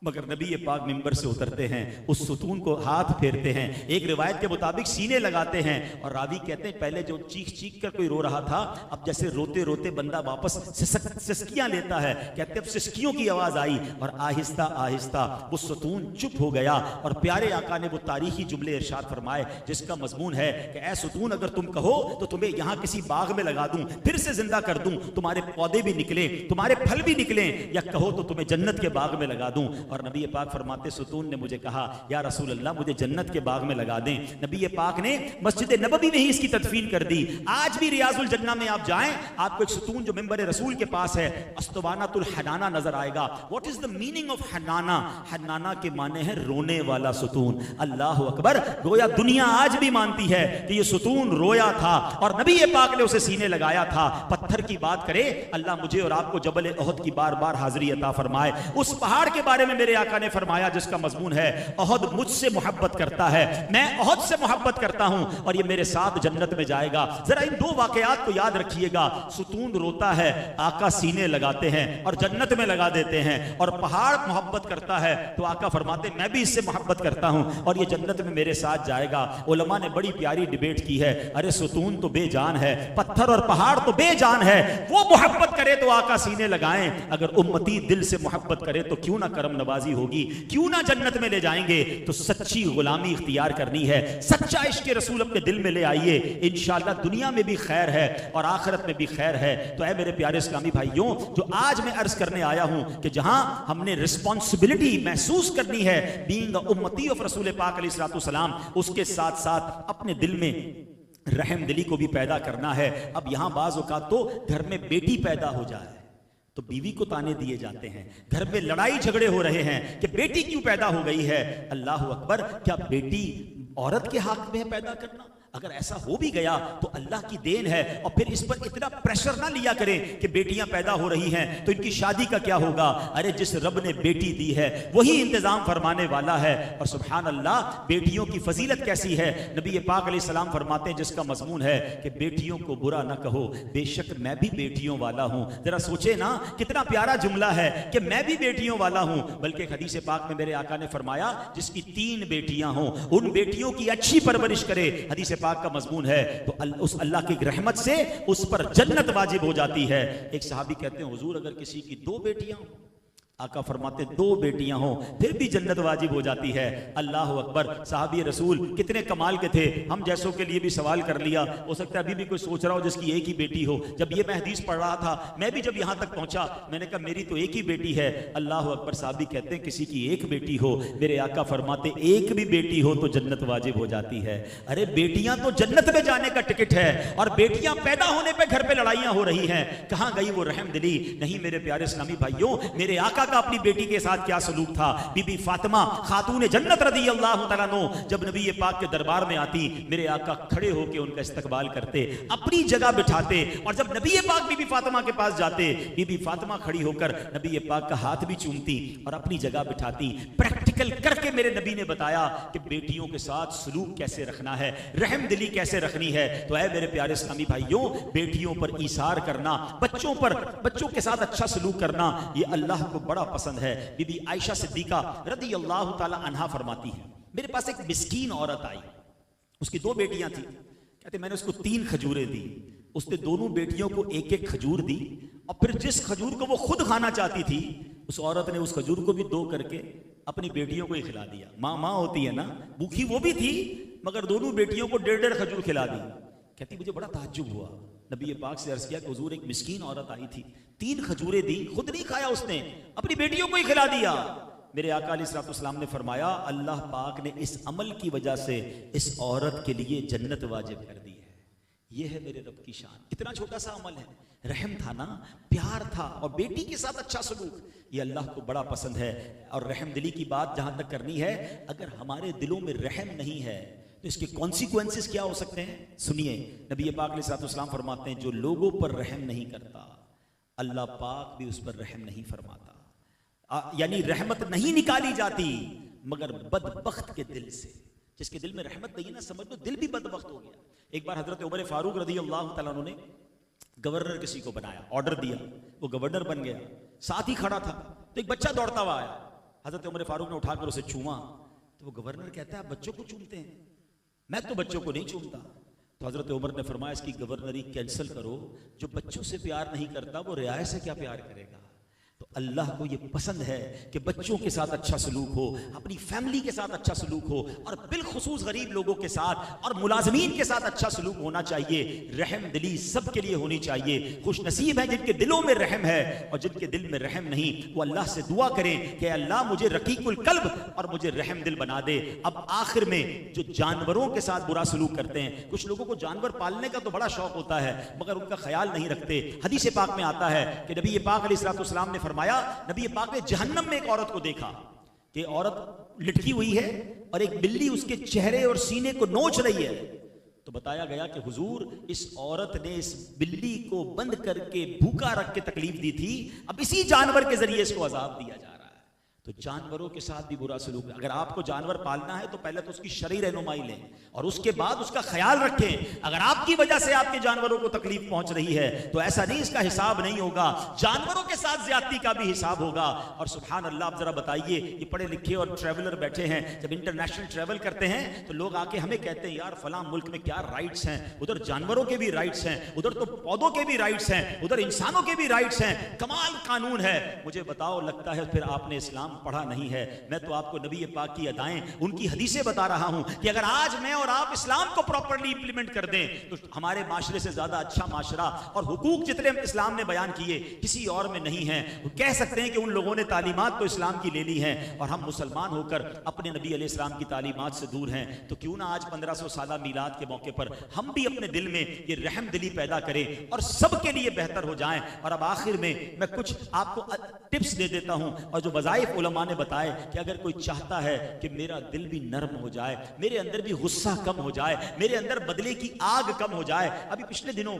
मगर नबी ये पाक मिंबर से उतरते हैं, उस सुतून को हाथ फेरते हैं, एक रिवायत के मुताबिक सीने लगाते हैं, और रावी कहते हैं पहले जो चीख चीख कर कोई रो रहा था, अब जैसे रोते रोते बंदा वापस सिसकियां लेता है, कहते अब सिसकियों की आवाज आई, और आहिस्ता आहिस्ता वो सुतून चुप हो गया। और प्यारे आका ने वो तारीखी जुमले इरशाद फरमाए जिसका मजमून है कि ऐ सुतून, अगर तुम कहो तो तुम्हें यहाँ किसी बाग में लगा दूं, फिर से जिंदा कर दूं, तुम्हारे पौधे भी निकले, तुम्हारे फल भी निकले, या कहो तो तुम्हें जन्नत के बाग में लगा दूं। और नबी पाक फरमाते सुतून ने मुझे कहा या रसूल अल्लाह मुझे जन्नत के बाग में लगा दें। नबी पाक ने मस्जिद नबवी में ही इसकी तदफीन कर दी। आज भी रियाजुल जन्ना में आप जाएं, आपको एक सुतून जो मिंबर रसूल के पास है, अस्तवानातुल हनाना नजर आएगा। What is the meaning of हनाना? हनाना के माने हैं रोने वाला सुतून। अल्लाह अकबर, गोया दुनिया आज भी मानती है कि ये सुतून रोया था और नबी पाक ने उसे सीने लगाया था। पत्थर की बात करे, अल्लाह मुझे और आपको जबल ओहद की बार बार हाजिरी अता फरमाए। उस पहाड़ के बारे में मेरे आका ने फरमाया जिसका मजमून है ओहद मुझसे मोहब्बत करता है, मैं ओहद से मोहब्बत करता हूं और ये मेरे साथ जन्नत में जाएगा। जरा इन दो वाकयात को याद रखिएगा। सुतून रोता है, आका सीने लगाते हैं और जन्नत में लगा देते हैं, और पहाड़ मोहब्बत करता है तो आका फरमाते मैं भी इससे मोहब्बत करता हूं और ये जन्नत में मेरे साथ जाएगा। उलमा ने बड़ी प्यारी डिबेट की है, अरे सुतून तो बेजान है, पत्थर और पहाड़ तो बेजान है, वो मोहब्बत करे तो आका सीने लगाएं, अगर उम्मती दिल से मोहब्बत करे तो क्यों ना करम नवाजी होगी, क्यों ना जन्नत में ले जाएंगे। तो सच्ची गुलामी इख्तियार करनी है, सच्चा इश्क रसूल अपने दिल में ले आइए, इंशाअल्लाह दुनिया में भी खैर है और आखिरत में भी खैर है। तो ऐ मेरे प्यारे इस्लामी भाइयों, जो आज मैं अर्ज करने आया हूं कि जहां हमने रिस्पॉन्सिबिलिटी महसूस करनी है बीइंग उम्मती ऑफ रसूल पाक अलैहिस्सलातु वस्सलाम, उसके साथ साथ अपने दिल में रहमदिली को भी पैदा करना है। अब यहां बाज़ औक़ात तो घर में बेटी पैदा हो जाए तो बीवी को ताने दिए जाते हैं, घर में लड़ाई झगड़े हो रहे हैं कि बेटी क्यों पैदा हो गई है। अल्लाह अकबर, क्या बेटी औरत के हक में है पैदा करना? अगर ऐसा हो भी गया तो अल्लाह की देन है, और फिर इस पर इतना प्रेशर ना लिया करें कि बेटियां पैदा हो रही हैं तो इनकी शादी का क्या होगा। अरे जिस रब ने बेटी दी है वही इंतजाम फरमाने वाला है। और सुभान अल्लाह, बेटियों की फजीलत कैसी है। नबी पाक अलैहिस्सलाम फरमाते हैं, जिसका मजमून है कि बेटियों को बुरा ना कहो, बेशक मैं भी बेटियों वाला हूं। जरा सोचे ना, कितना प्यारा जुमला है कि मैं भी बेटियों वाला हूं। बल्कि हदीस पाक में मेरे आका ने फरमाया, जिसकी 3 बेटियां हों उन बेटियों की अच्छी परवरिश करे, हदीस पाक का मजमून है, तो उस अल्लाह की रहमत से उस पर जन्नत वाजिब हो जाती है। एक सहाबी कहते हैं, हुजूर अगर किसी की 2 बेटियां हों, आका फरमाते 2 बेटियां हों फिर भी जन्नत वाजिब हो जाती है। अल्लाह अकबर। साहबी रसूल कितने कमाल के थे। हम जैसों के लिए भी सवाल कर लिया, हो सकता है अभी भी कोई सोच रहा हो जिसकी एक ही बेटी हो। जब ये मैं हदीस पढ़ रहा था, मैं भी जब यहां तक पहुंचा, मैंने कहा मेरी तो एक ही बेटी है। अल्लाह अकबर। साहबी कहते हैं किसी की 1 बेटी हो, मेरे आका फरमाते 1 भी बेटी हो तो जन्नत वाजिब हो जाती है। अरे बेटियां तो जन्नत में जाने का टिकट है, और बेटियां पैदा होने पर घर पे लड़ाइयां हो रही हैं। कहां गई वो रहमदिली। नहीं मेरे प्यारे इस्लामी भाइयों, मेरे आका का अपनी बेटी के साथ क्या सलूक था। बीबी फातिमा खातून जन्नत रदी अल्लाह तआला अन्हा जब नबी पाक के दरबार में आती, मेरे आका खड़े होकर उनका इस्तकबाल करते, अपनी जगह बिठाते, और जब नबी पाक बीबी फातिमा के पास जाते, बीबी फातिमा खड़ी होकर नबी पाक का हाथ भी चूमती और अपनी जगह बिठाती। प्रैक्टिकल करके मेरे नबी ने बताया कि बेटियों के साथ सलूक कैसे रखना है, रहमदिली कैसे रखनी है। तो ऐ मेरे प्यारे इस्लामी भाइयों, बेटियों पर ईसार करना, बच्चों के साथ अच्छा सलूक करना, ये अल्लाह को बड़ा पसंद है। बीबी आयशा सिद्दीका रदी अल्लाह ताला अन्हा फरमाती है, मेरे पास एक मिस्कीन औरत आई, उसकी 2 बेटियां थी। कहते मैंने उसको 3 खजूरें दी, उसने दोनों बेटियों को 1-1 खजूर दी, और फिर जिस खजूर को वो खुद खाना चाहती थी, उस औरत ने उस खजूर को भी 2 करके अपनी बेटियों को ही खिला दिया। माँ होती है ना, भूखी वो भी थी, मगर दोनों बेटियों को 1.5 खजूर खिला दी। कहती मुझे बड़ा ताज्जुब हुआ, नबी पाक से अर्ज किया कि हुजूर एक मिस्कीन औरत आई थी, 3 खजूरें दी, खुद नहीं खाया उसने, अपनी बेटियों को ही खिला दिया। मेरे आका अलैहिस्सलाम ने फरमाया, अल्लाह पाक ने इस अमल की वजह से इस औरत के लिए जन्नत वाजिब कर दी है। यह है मेरे रब की शान। कितना छोटा सा अमल है, रहम था ना, प्यार था, और बेटी के साथ अच्छा सलूक, ये अल्लाह को बड़ा पसंद है। और रहम दिली की बात जहां तक करनी है, अगर हमारे दिलों में रहम नहीं है तो इसके कॉन्सिक्वेंसेस क्या हो सकते हैं, सुनिए। नबी पाक अलैहिस्सलाम फरमाते हैं, जो लोगों पर रहम नहीं करता, अल्लाह पाक भी उस पर रहम नहीं फरमाता। यानी रहमत नहीं निकाली जाती मगर बदबख्त के दिल से। जिसके दिल में रहमत नहीं है ना, समझ लो दिल भी बदबख्त हो गया। एक बार हजरत उमर फारूक रदी अल्लाह तआला अन्हु ने गवर्नर किसी को बनाया, ऑर्डर दिया, वो गवर्नर बन गया, साथ ही खड़ा था, तो एक बच्चा दौड़ता हुआ आया, हजरत उमर फारूक ने उठाकर उसे चूमा। तो वो गवर्नर कहता है, आप बच्चों को चूमते हैं, मैं तो बच्चों को नहीं चूमता। तो हजरत उमर ने फरमाया, इसकी गवर्नरी कैंसिल करो, जो बच्चों से प्यार नहीं करता वो रियाया से क्या प्यार करेगा। तो अल्लाह को ये पसंद है कि बच्चों के साथ अच्छा सलूक हो, अपनी फैमिली के साथ अच्छा सलूक हो, और बिलखुसूस गरीब लोगों के साथ और मुलाजमीन के साथ अच्छा सलूक होना चाहिए। रहम दिली सब के लिए होनी चाहिए। खुश नसीब है जिनके दिलों में रहम है, और जिनके दिल में रहम नहीं वो अल्लाह से दुआ करें कि अल्लाह मुझे रकीकुल कल्ब और मुझे रहम दिल बना दे। अब आखिर में जो जानवरों के साथ बुरा सलूक करते हैं, कुछ लोगों को जानवर पालने का तो बड़ा शौक होता है मगर उनका ख्याल नहीं रखते। हदीस पाक में आता है कि नबी पाक अलैहिस्सलाम ने फरमाया, नबी पाक ने जहन्नम में एक औरत को देखा कि औरत लटकी हुई है और एक बिल्ली उसके चेहरे और सीने को नोच रही है। तो बताया गया कि हुजूर, इस औरत ने इस बिल्ली को बंद करके भूखा रख के तकलीफ दी थी, अब इसी जानवर के जरिए इसको अजाब दिया जा रहा है। तो जानवरों के साथ भी बुरा सलूक। अगर आपको जानवर पालना है तो पहले तो उसकी शरई रहनुमाई लें और उसके बाद उसका ख्याल रखें। अगर आपकी वजह से आपके जानवरों को तकलीफ पहुंच रही है तो ऐसा नहीं इसका हिसाब नहीं होगा, जानवरों के साथ ज्यादती का भी हिसाब होगा। और सुभान अल्लाह, आप जरा बताइए, ये पढ़े लिखे और ट्रैवलर बैठे हैं, जब इंटरनेशनल ट्रैवल करते हैं तो लोग आके हमें कहते हैं, यार फलां मुल्क में क्या राइट्स हैं, उधर जानवरों के भी राइट्स हैं, उधर तो पौधों के भी राइट्स हैं, उधर इंसानों के भी राइट्स हैं, कमाल कानून है। मुझे बताओ, लगता है फिर आपने इस्लाम पढ़ा नहीं है। मैं तो आपको नबी पाक की अदाएं, उनकी हदीसें बता रहा हूं कि अगर आज मैं और आप इस्लाम को प्रॉपर्ली इंप्लीमेंट कर दें तो हमारे माशरे से ज्यादा अच्छा माशरा और हुकूक जितने इस्लाम ने बयान किए किसी और में नहीं है। कह सकते हैं कि उन लोगों ने तालीमात तो इस्लाम की ले ली है और हम मुसलमान होकर अपने नबी अलैहिस्सलाम की तालीमात से दूर हैं। तो क्यों ना आज 1500 साल मीलाद के मौके पर हम भी अपने दिल में ये रहम दिली पैदा करें और सबके लिए बेहतर हो जाएं। और अब आखिर में मैं कुछ आपको टिप्स दे देता हूं, और जो वज़ाइफ उलमा ने बताए कि अगर कोई चाहता है कि मेरा दिल भी नरम हो जाए, मेरे अंदर भी गुस्सा कम हो जाए, मेरे अंदर बदले की आग कम हो जाए। अभी पिछले दिनों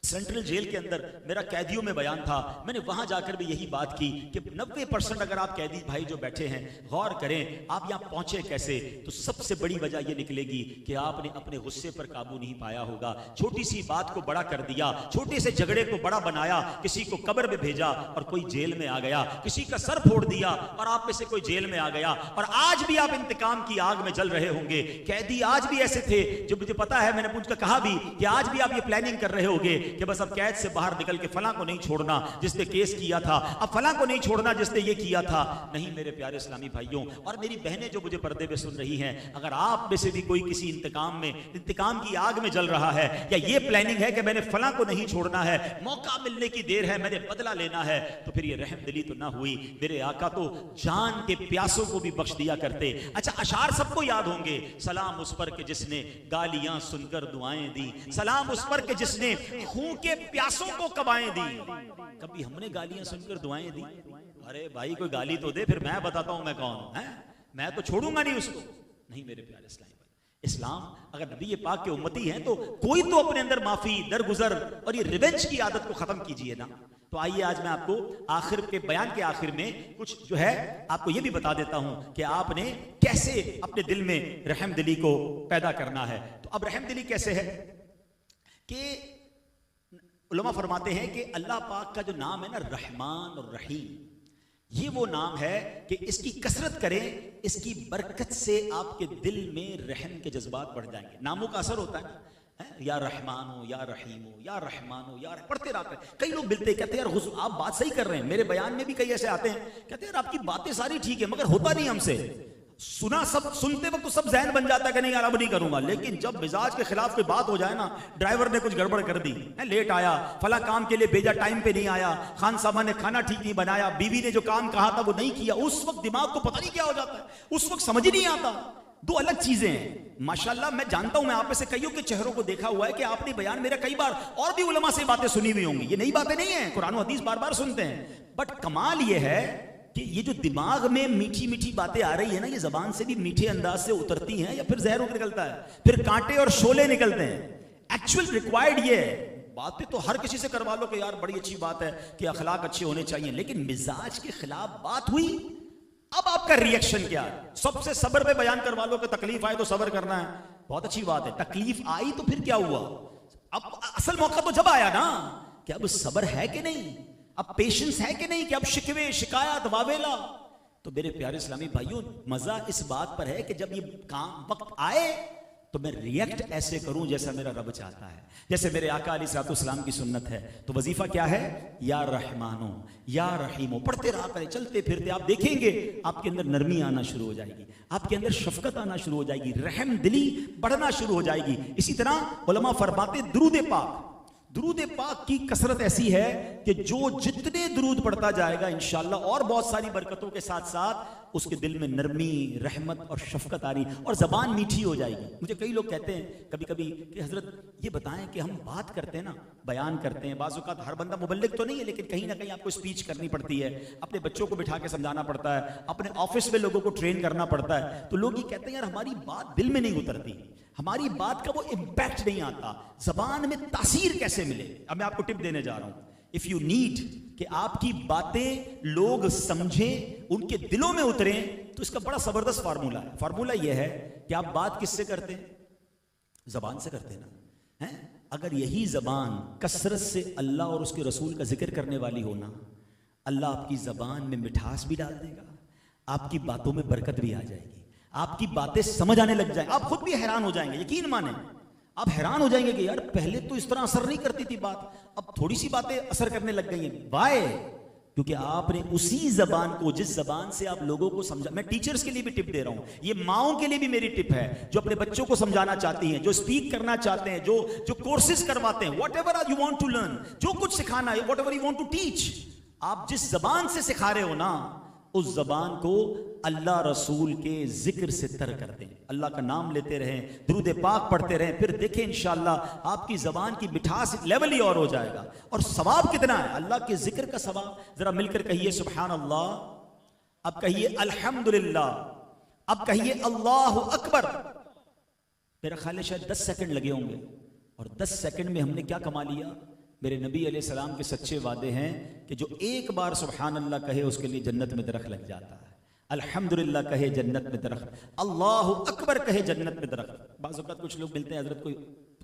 सेंट्रल जेल के अंदर मेरा कैदियों में बयान था, मैंने वहां जाकर भी यही बात की कि 90% अगर आप कैदी भाई जो बैठे हैं गौर करें आप यहां पहुंचे कैसे, तो सबसे बड़ी वजह यह निकलेगी कि आपने अपने गुस्से पर काबू नहीं पाया होगा। छोटी सी बात को बड़ा कर दिया, छोटे से झगड़े को बड़ा बनाया, किसी को कब्र में भेजा और कोई जेल में आ गया, किसी का सर फोड़ दिया और आप में से कोई जेल में आ गया, और आज भी आप इंतकाम की आग में जल रहे होंगे। कैदी आज भी ऐसे थे जो मुझे पता है, मैंने पूछकर कहा भी कि आज भी आप ये प्लानिंग कर रहे होंगे कि बस अब कैद से बाहर निकल के फलां को नहीं छोड़ना जिसने केस किया था, अब फलां को नहीं छोड़ना जिसने ये किया था। नहीं मेरे प्यारे इस्लामी भाइयों और मेरी बहनें जो मुझे पर्दे पे सुन रही हैं, अगर आप में से भी कोई किसी इंतकाम की आग में जल रहा है, या ये प्लानिंग है कि मैंने फलां को नहीं छोड़ना है, मौका मिलने की देर है, मैंने बदला लेना है, तो फिर ये रहमदिली तो ना हुई। मेरे आका तो जान के प्यासों को भी बख्श दिया करते। अच्छा, अशार सबको याद होंगे, सलाम उस पर के जिसने गालियां सुनकर दुआएं दी, सलाम उस पर के जिसने खून के प्यासों को कबाएं दी। कभी हमने गालियां सुनकर दुआएं दी? अरे भाई कोई गाली तो दे, फिर मैं बताता हूं मैं कौन हूं, मैं तो छोड़ूंगा नहीं उसको। नहीं मेरे प्यारे इस्लामी भाई, इस्लाम अगर नबी पाक के उम्मती हैं तो कोई तो अपने अंदर माफी दरगुजर और ये रिवेंज की आदत को खत्म कीजिए ना। तो आइए आज मैं आपको आखिर के बयान के आखिर में कुछ जो है आपको ये भी बता देता हूं कि आपने कैसे अपने दिल में रहमदिली को पैदा करना है। तो अब रहमदिली कैसे है कि उलमा फरमाते हैं कि अल्लाह पाक का जो नाम है ना रहमान और रहीम, ये वो नाम है कि इसकी कसरत करें, इसकी बरकत से आपके दिल में रहम के जज्बात बढ़ जाएंगे। नामों का असर होता है, या रहमान हो या रहीम हो या रहमान हो या पढ़ते रहते हैं। कई लोग मिलते हैं कहते हैं यार आप बात सही कर रहे हैं, मेरे बयान में भी कई ऐसे आते हैं कहते हैं यार आपकी बातें सारी ठीक है मगर होता नहीं हमसे। सुनते वक्त तो सब जहन बन जाता है कि नहीं यार अब नहीं करूंगा, लेकिन जब मिजाज के खिलाफ कोई बात हो जाए ना, ड्राइवर ने कुछ गड़बड़ कर दी, लेट आया, फला काम के लिए भेजा टाइम पे नहीं आया, खान साहब ने खाना ठीक नहीं बनाया, बीवी ने जो काम कहा था वो नहीं किया, उस वक्त दिमाग को पता नहीं क्या हो जाता है, उस वक्त समझ ही नहीं आता। दो अलग चीजें हैं। माशाल्लाह मैं जानता हूं, मैं आप में से कईयों के चेहरों को देखा हुआ है कि आपने बयान मेरा कई बार और भी उलमा से बातें सुनी हुई होंगी, ये नई बातें नहीं है, कुरान और हदीस बार बार सुनते हैं। बट कमाल ये है कि ये जो दिमाग में मीठी मीठी बातें आ रही है ना, ये जबान से भी मीठे अंदाज से उतरती हैं या फिर जहर निकलता है, फिर कांटे और शोले निकलते हैं। एक्चुअल रिक्वायर्ड ये है, बातें तो हर किसी से करवा लो कि यार बड़ी अच्छी बात है कि अखलाक अच्छे होने चाहिए, लेकिन मिजाज के खिलाफ बात हुई, अब आपका रिएक्शन क्या है? सबसे सब्र पे बयान करवा लो कि तकलीफ आए तो सब्र करना है, बहुत अच्छी बात है। तकलीफ आई तो फिर क्या हुआ? अब असल मौका तो जब आया ना कि अब सब्र है कि नहीं, अब पेशेंस है कि नहीं, कि अब शिकवे शिकायत वावेला। तो मेरे प्यारे इस्लामी भाइयों, मजा इस बात पर है कि जब ये काम वक्त आए तो मैं रिएक्ट ऐसे करूं जैसा मेरा रब चाहता है। जैसे मेरे आका अलैहिस्सलाम की सुन्नत है, तो वजीफा क्या है? या रहमानो या रहीमो, पढ़ते रहा करें, चलते फिरते आप देखेंगे आपके अंदर नरमी आना शुरू हो जाएगी, आपके अंदर शफकत आना शुरू हो जाएगी, रहम दिली बढ़ना शुरू हो जाएगी। इसी तरह उलमा फरमाते दुरूद पाक की कसरत ऐसी है कि जो जितने दुरूद पढ़ता जाएगा इंशाअल्लाह और बहुत सारी बरकतों के साथ साथ उसके दिल में नरमी, रहमत और शफकत आ रही और जबान मीठी हो जाएगी। मुझे कई लोग कहते हैं कभी कभी कि हजरत ये बताएं कि हम बात करते हैं ना, बयान करते हैं, बाज़ औक़ात हर बंदा मुबल्लिग तो नहीं है, लेकिन कहीं ना कहीं आपको स्पीच करनी पड़ती है, अपने बच्चों को बिठा के समझाना पड़ता है, अपने ऑफिस में लोगों को ट्रेन करना पड़ता है, तो लोग ये कहते हैं यार हमारी बात दिल में नहीं उतरती, हमारी बात का वो इम्पैक्ट नहीं आता, जबान में तासीर कैसे मिले। अब मैं आपको टिप देने जा रहा हूं, इफ यू नीड कि आपकी बातें लोग समझें, उनके दिलों में उतरें, तो इसका बड़ा जबरदस्त फार्मूला है। फार्मूला यह है कि आप बात किससे करते हैं? जबान से करते हैं ना, हैं? अगर यही जबान कसरत से अल्लाह और उसके रसूल का जिक्र करने वाली होना, अल्लाह आपकी जबान में मिठास भी डाल देगा, आपकी बातों में बरकत भी आ जाएगी, आपकी बातें समझ आने लग जाए, आप खुद भी हैरान हो जाएंगे, यकीन माने आप हैरान हो जाएंगे कि यार पहले तो इस तरह असर नहीं करती थी बात, अब थोड़ी सी बातें असर करने लग गई हैं। वाय? क्योंकि आपने उसी जबान को, जिस जबान से आप लोगों को समझा, मैं टीचर्स के लिए भी टिप दे रहा हूं, ये माओं के लिए भी मेरी टिप है, जो अपने बच्चों को समझाना चाहती हैं, जो स्पीक करना चाहते हैं, जो कोर्सेज करवाते हैं, whatever you want to learn, जो कुछ सिखाना है, whatever you want to teach, आप जिस जबान से सिखा रहे हो ना, उस जबान को अल्लाह रसूल के जिक्र से तर कर दें, अल्लाह का नाम लेते रहें, दुरूद पाक पढ़ते रहें, फिर देखें इंशाअल्लाह आपकी जबान की मिठास लेवल ही और हो जाएगा। और सवाब कितना है अल्लाह के जिक्र का सवाब, जरा मिलकर कहिए सुभान अल्लाह अब कहिए अल्हम्दुलिल्लाह, अब कहिए अल्लाहु अकबर। मेरा ख्याल है शायद 10 सेकंड लगे होंगे, और 10 सेकंड में हमने क्या कमा लिया। मेरे नबी अलैहिस्सलाम के सच्चे वादे हैं कि जो एक बार सुभान अल्लाह कहे उसके लिए जन्नत में दरख्त लग जाता है। अल्हम्दुलिल्लाह कहे जन्नत में दरख्त, अल्लाहु अकबर कहे जन्नत में दरख्त। बाज़ औक़ात कुछ लोग मिलते हैं, हजरत कोई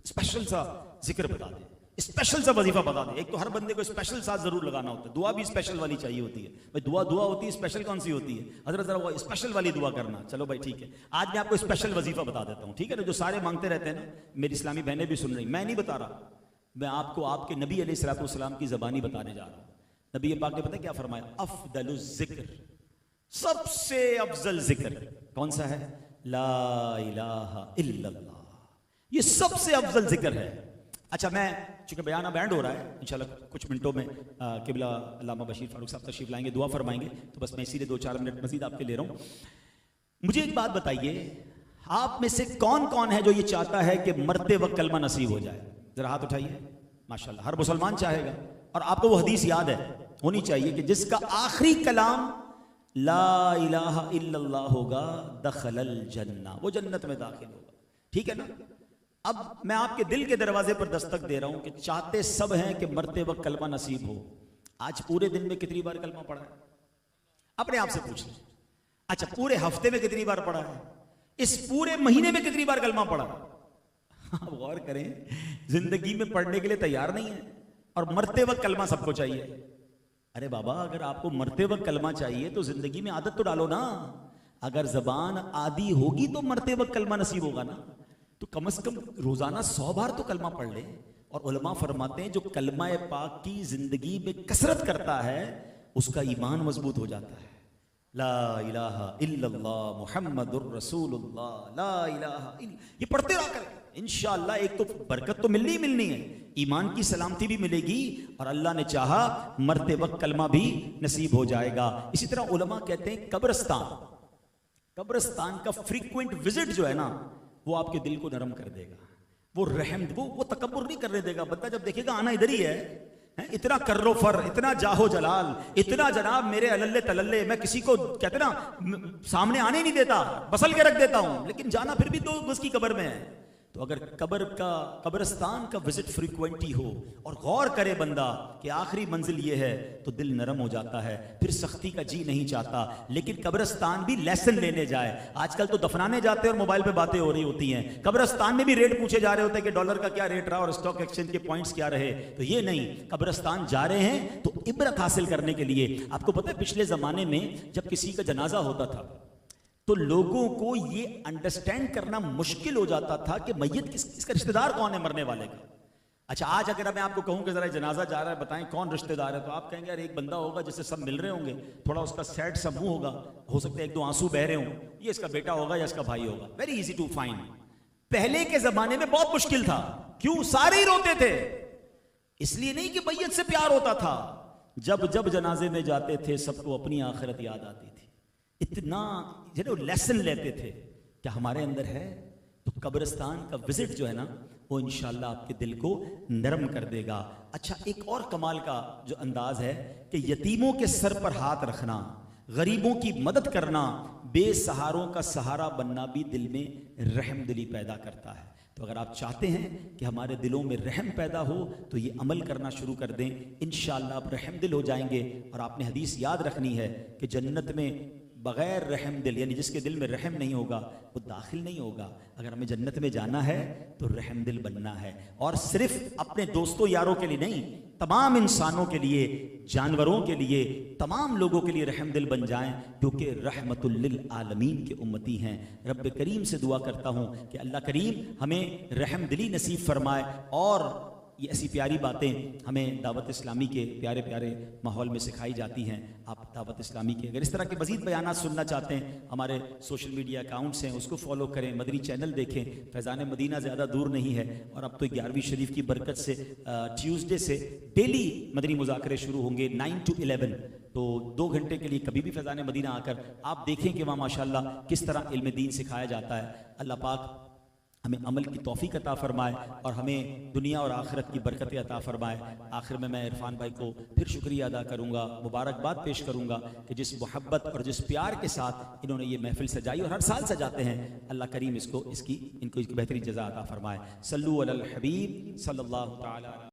स्पेशल सा जिक्र बता दे, स्पेशल सा वजीफा बता दे। एक तो हर बंदे को स्पेशल सा जरूर लगाना होता है, दुआ भी स्पेशल वाली चाहिए होती है। भाई दुआ दुआ होती है, स्पेशल कौन सी होती है? हजरत जरा वो स्पेशल वाली दुआ करना। चलो भाई ठीक है, आज मैं आपको स्पेशल वजीफा बता देता हूँ, ठीक है ना? जो सारे मांगते रहते हैं ना, मेरी इस्लामी बहनें भी सुन रही, मैं नहीं बता रहा, मैं आपको आपके नबी अलैहिस्सलाम की ज़बानी बताने जा रहा हूँ। नबी पाक ने पता क्या फरमाया? अफदलुज ज़िक्र, सबसे अफजल जिक्र कौन सा है? ला इलाहा इल्लल्लाह, ये सबसे अफजल जिक्र है। अच्छा, मैं चूंकि बयाना बैंड हो रहा है, इंशाल्लाह कुछ मिनटों में किबला अल्लामा बशीर फारूक साहब तशरीफ लाएंगे, दुआ फरमाएंगे, तो बस मैं इसीलिए 2-4 मिनट मजीद आपके ले रहा हूँ। मुझे एक बात बताइए, आप में से कौन कौन है जो ये चाहता है कि मरते वक्त कलमा नसीब हो जाए? जरा हाथ उठाइए। माशाल्लाह, हर मुसलमान चाहेगा। और आपको वो हदीस याद है, होनी चाहिए, कि जिसका आखिरी कलाम ला इलाहा इल्लल्लाह होगा, दखलल जन्ना, वो जन्नत में दाखिल होगा। ठीक है ना? अब मैं आपके दिल के दरवाजे पर दस्तक दे रहा हूं कि चाहते सब हैं कि मरते वक्त कलमा नसीब हो। आज पूरे दिन में कितनी बार कलमा पढ़ा है? अपने आप से पूछ लें। अच्छा, पूरे हफ्ते में कितनी बार पढ़ा है? इस पूरे महीने में कितनी बार कलमा पढ़ा? आप गौर करें, जिंदगी में पढ़ने के लिए तैयार नहीं है, और मरते वक्त कलमा सबको चाहिए। अरे बाबा, अगर आपको मरते वक्त कलमा चाहिए तो जिंदगी में आदत तो डालो ना। अगर जबान आदी होगी तो मरते वक्त कलमा नसीब होगा ना। तो कम से कम रोजाना 100 बार तो कलमा पढ़ ले। और उलमा फरमाते हैं जो कलमा पाक की जिंदगी में कसरत करता है उसका ईमान मजबूत हो जाता है। ला इलाहा इल्लल्लाह मुहम्मदुर रसूलुल्लाह, ला इलाहा इल्लल्लाह, ये पढ़ते रहा कर। इंशाअल्लाह एक तो बरकत तो मिलनी ही मिलनी है, ईमान की सलामती भी मिलेगी, और अल्लाह ने चाहा मरते वक्त कलमा भी नसीब हो जाएगा। इसी तरह उलमा कहते हैं कब्रिस्तान का फ्रीक्वेंट विजिट जो है ना, वो आपके दिल को नरम कर देगा। वो रहम, वो तकब्बुर नहीं करने देगा। बंदा जब देखेगा आना इधर ही है, इतना कर्रो फर, इतना जाहो जलाल, इतना जनाब मेरे अल्ले तलल्ले, मैं किसी को कहते ना सामने आने नहीं देता, बसल के रख देता हूं, लेकिन जाना फिर भी 2 गज की कब्र में है। तो अगर कब्रिस्तान का विजिट फ्रीक्वेंटी हो और गौर करे बंदा कि आखिरी मंजिल ये है, तो दिल नरम हो जाता है, फिर सख्ती का जी नहीं चाहता। लेकिन कब्रिस्तान भी लेसन लेने जाए। आजकल तो दफनाने जाते हैं और मोबाइल पे बातें हो रही होती हैं, कब्रिस्तान में भी रेट पूछे जा रहे होते हैं कि डॉलर का क्या रेट रहा और स्टॉक एक्सचेंज के पॉइंट्स क्या रहे। तो ये नहीं, कब्रिस्तान जा रहे हैं तो इबरत हासिल करने के लिए। आपको पता है पिछले जमाने में जब किसी का जनाजा होता था तो लोगों को ये अंडरस्टैंड करना मुश्किल हो जाता था कि मैयत इसका रिश्तेदार कौन है मरने वाले का। अच्छा, आज अगर मैं आपको कहूं कि जरा जनाजा जा रहा है, बताएं कौन रिश्तेदार है, तो आप कहेंगे यार एक बंदा होगा जिससे सब मिल रहे होंगे, थोड़ा उसका सैड सा मुंह होगा, हो सकता है 1-2 आंसू बह रहे हों, ये इसका बेटा होगा या इसका भाई होगा। Very easy to find. पहले के जमाने में बहुत मुश्किल था। क्यों? सारे ही रोते थे। इसलिए नहीं कि मैयत से प्यार होता था, जब जब जनाजे में जाते थे सबको अपनी आखिरत याद आती थी। इतना लेसन लेते थे। क्या हमारे अंदर है? तो कब्रिस्तान का विजिट जो है ना, वो इंशाल्लाह आपके दिल को नरम कर देगा। अच्छा, एक और कमाल का जो अंदाज है कि यतीमों के सर पर हाथ रखना, गरीबों की मदद करना, बेसहारों का सहारा बनना भी दिल में रहम दिली पैदा करता है। तो अगर आप चाहते हैं कि हमारे दिलों में रहम पैदा हो तो ये अमल करना शुरू कर दें, इंशाअल्लाह आप रहम दिल हो जाएंगे। और आपने हदीस याद रखनी है कि जन्नत में बगैर रहम दिल, यानी जिसके दिल में रहम नहीं होगा वो दाखिल नहीं होगा। अगर हमें जन्नत में जाना है तो रहम दिल बनना है, और सिर्फ अपने दोस्तों यारों के लिए नहीं, तमाम इंसानों के लिए, जानवरों के लिए, तमाम लोगों के लिए रहम दिल बन जाएं, क्योंकि रहमतुल लिल आलमीन के उम्मती हैं। रब्ब करीम से दुआ करता हूँ कि अल्लाह करीम हमें रहम दिली नसीब फरमाए, और ये ऐसी प्यारी बातें हमें दावत इस्लामी के प्यारे प्यारे माहौल में सिखाई जाती हैं। आप दावत इस्लामी के अगर इस तरह के मज़ीद बयानात सुनना चाहते हैं, हमारे सोशल मीडिया अकाउंट्स हैं, उसको फॉलो करें, मदनी चैनल देखें। फैज़ान मदीना ज़्यादा दूर नहीं है, और अब तो 11वीं शरीफ की बरकत से ट्यूसडे से डेली मदनी मुज़ाकरे शुरू होंगे 9 to 11। तो 2 घंटे के लिए कभी भी फैज़ान मदीना आकर आप देखें कि वहाँ माशाल्लाह किस तरह इल्म दीन सिखाया जाता है। अल्लाह पाक हमें अमल की तौफीक अता फरमाए और हमें दुनिया और आखिरत की बरकतें अता फरमाए। आखिर में मैं इरफान भाई को फिर शुक्रिया अदा करूँगा, मुबारकबाद पेश करूँगा कि जिस मोहब्बत और जिस प्यार के साथ इन्होंने ये महफिल सजाई और हर साल सजाते हैं, अल्लाह करीम इनको इसकी बेहतरीन जज़ा अता फरमाए। सल्लु अलल हबीब सल्लल्लाहु तआला